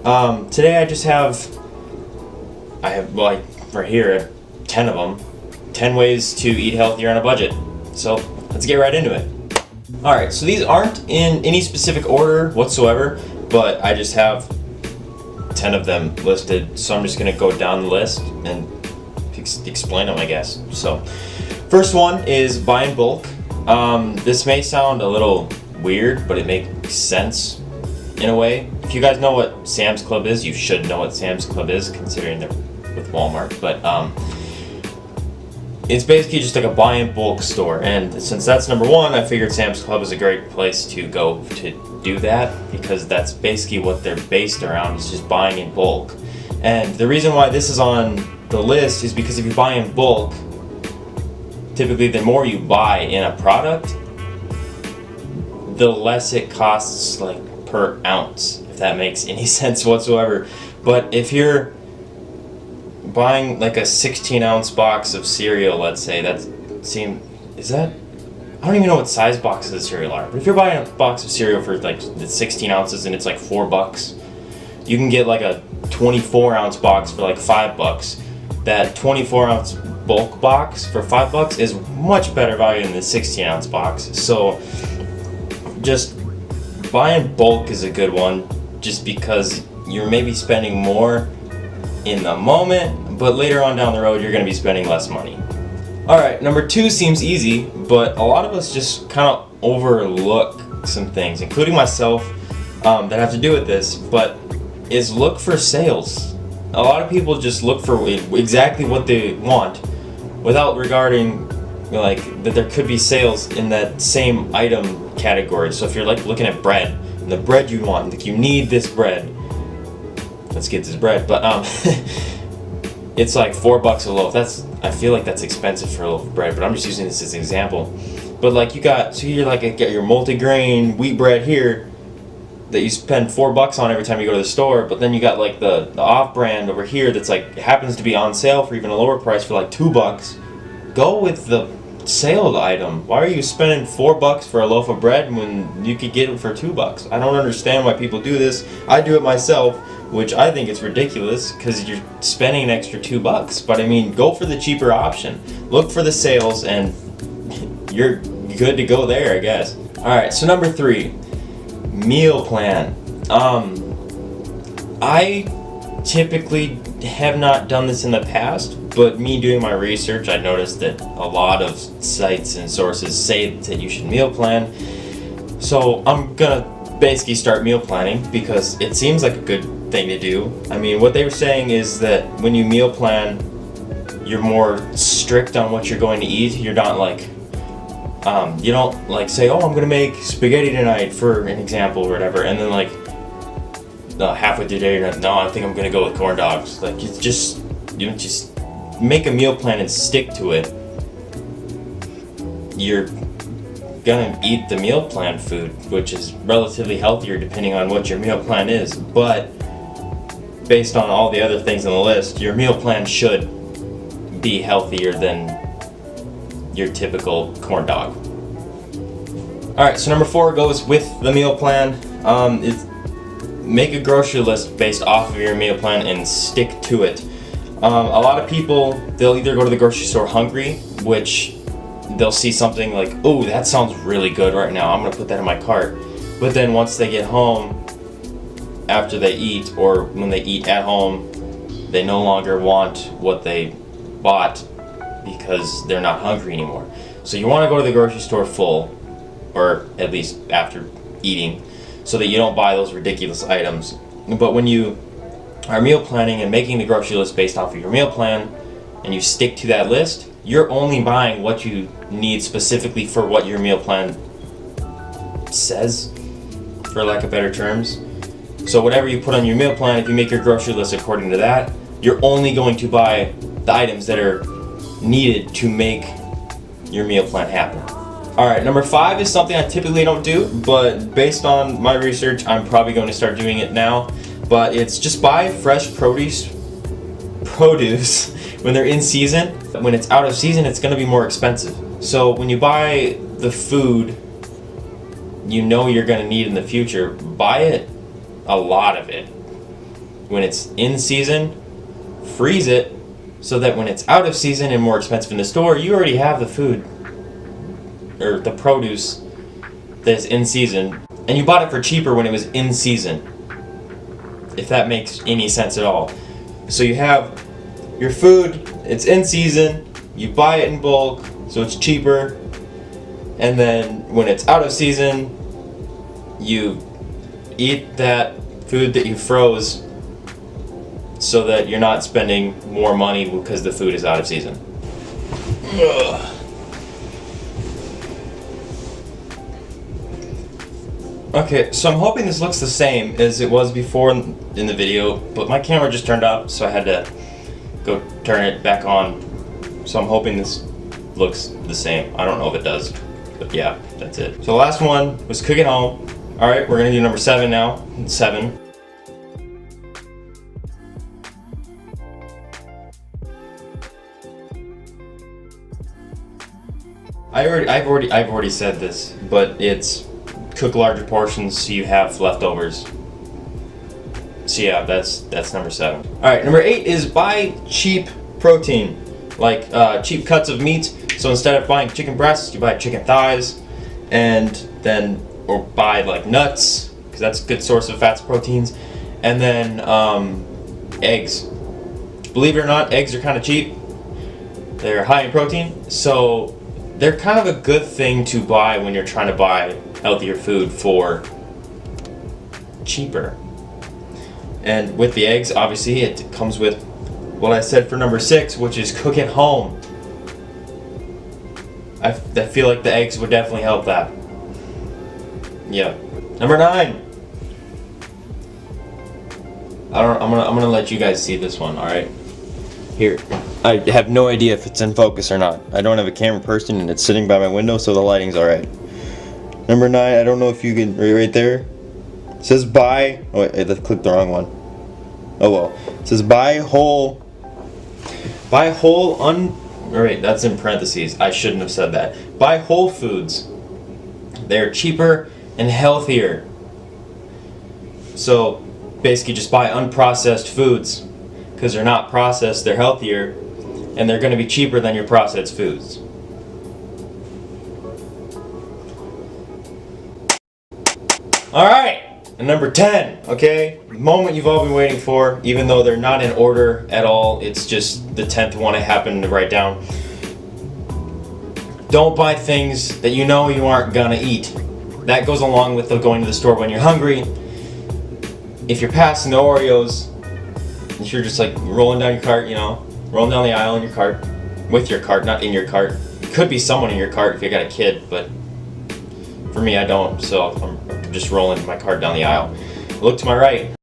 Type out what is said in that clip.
Today I have like right here 10 of them. 10 ways to eat healthier on a budget. So let's get right into it. Alright, so these aren't in any specific order whatsoever, but I just have 10 of them listed, so I'm just going to go down the list and explain them, I guess. So, first one is buy in bulk. This may sound a little weird, but it makes sense in a way. If you guys know what Sam's Club is, you should know what Sam's Club is, considering they're with Walmart. But it's basically just like a buy in bulk store, and since that's number one, I figured Sam's Club is a great place to go to do that, because that's basically what they're based around, is just buying in bulk. And the reason why this is on the list is because if you buy in bulk, typically the more you buy in a product, the less it costs, like, per ounce, if that makes any sense whatsoever. But if you're buying like a 16-ounce box of cereal, let's say, I don't even know what size boxes of cereal are, but if you're buying a box of cereal for like 16 ounces and it's like $4, you can get like a 24-ounce box for like $5. That 24-ounce bulk box for $5 is much better value than the 16-ounce box. So just buy in bulk is a good one, just because you're maybe spending more in the moment, but later on down the road you're going to be spending less money. Alright, number two seems easy, but a lot of us just kind of overlook some things, including myself, that have to do with this, but is look for sales. A lot of people just look for exactly what they want without regarding like that there could be sales in that same item category. So if you're like looking at bread, and the bread you want, like you need this bread, let's get this bread, but it's like $4 a loaf. I feel like that's expensive for a loaf of bread, but I'm just using this as an example. But like you're like get your multi-grain wheat bread here that you spend $4 on every time you go to the store, but then you got like the off-brand over here that's like, it happens to be on sale for even a lower price for like $2. Go with the sale item. Why are you spending $4 for a loaf of bread when you could get it for $2? I don't understand why people do this. I do it myself, which I think it's ridiculous because you're spending an extra $2. But I mean, go for the cheaper option. Look for the sales and you're good to go there, I guess. Alright, so number 3, meal plan. I typically have not done this in the past, but me doing my research, I noticed that a lot of sites and sources say that you should meal plan. So I'm gonna basically start meal planning because it seems like a good thing to do. I mean, what they were saying is that when you meal plan, you're more strict on what you're going to eat. You're not like, you don't like say, oh, I'm gonna make spaghetti tonight, for an example or whatever, and then like halfway through the day, no, I think I'm gonna go with corn dogs. Like you just make a meal plan and stick to it. You're gonna eat the meal plan food, which is relatively healthier depending on what your meal plan is, but based on all the other things on the list, your meal plan should be healthier than your typical corn dog. Alright, so number 4 goes with the meal plan. Make a grocery list based off of your meal plan and stick to it. A lot of people, they'll either go to the grocery store hungry, which they'll see something like, oh, that sounds really good right now, I'm gonna put that in my cart. But then once they get home, after they eat, or when they eat at home, they no longer want what they bought because they're not hungry anymore. So you want to go to the grocery store full, or at least after eating, so that you don't buy those ridiculous items. But when you are meal planning and making the grocery list based off of your meal plan, and you stick to that list, you're only buying what you need specifically for what your meal plan says, for lack of better terms. So whatever you put on your meal plan, if you make your grocery list according to that, you're only going to buy the items that are needed to make your meal plan happen. Alright, number 5 is something I typically don't do, but based on my research, I'm probably going to start doing it now. But it's just buy fresh produce when they're in season. When it's out of season, it's going to be more expensive. So when you buy the food you know you're going to need in the future, buy it, a lot of it. when it's in season, freeze it so that when it's out of season and more expensive in the store, you already have the food or the produce that's in season, and you bought it for cheaper when it was in season. If that makes any sense at all. So you have your food, it's in season, you buy it in bulk, so it's cheaper, and then when it's out of season, you eat that food that you froze so that you're not spending more money because the food is out of season. Ugh. Okay, so I'm hoping this looks the same as it was before in the video, but my camera just turned off, so I had to go turn it back on. So I'm hoping this looks the same. I don't know if it does, but yeah, that's it. So the last one was cook at home. All right, we're gonna do number 7 now. 7. I've already said this, but it's cook larger portions so you have leftovers. So yeah, that's number 7. All right, number 8 is buy cheap protein, like cheap cuts of meat. So instead of buying chicken breasts, you buy chicken thighs, and then or buy like nuts because that's a good source of fats, proteins, and then eggs. Believe it or not, eggs are kind of cheap. They're high in protein, so they're kind of a good thing to buy when you're trying to buy healthier food for cheaper. And with the eggs, obviously, it comes with what I said for number 6, which is cook at home. I feel like the eggs would definitely help that. Yeah. Number 9. I'm gonna let you guys see this one. All right. Here. I have no idea if it's in focus or not. I don't have a camera person, and it's sitting by my window, so the lighting's all right. Number 9. I don't know if you can right there. It says buy. Oh wait, I clicked the wrong one. Oh well. It says buy whole. Alright, that's in parentheses. I shouldn't have said that. Buy whole foods. They're cheaper and healthier. So basically just buy unprocessed foods because they're not processed, they're healthier, and they're going to be cheaper than your processed foods. Alright, and number 10, okay? The moment you've all been waiting for, even though they're not in order at all, it's just the 10th one I happened to write down. Don't buy things that you know you aren't gonna eat. That goes along with going to the store when you're hungry. If you're passing the Oreos, if you're just like rolling down your cart, you know, rolling down the aisle in your cart, with your cart, not in your cart. It could be someone in your cart if you got a kid, but for me I don't, so I'm just rolling my cart down the aisle. Look to my right.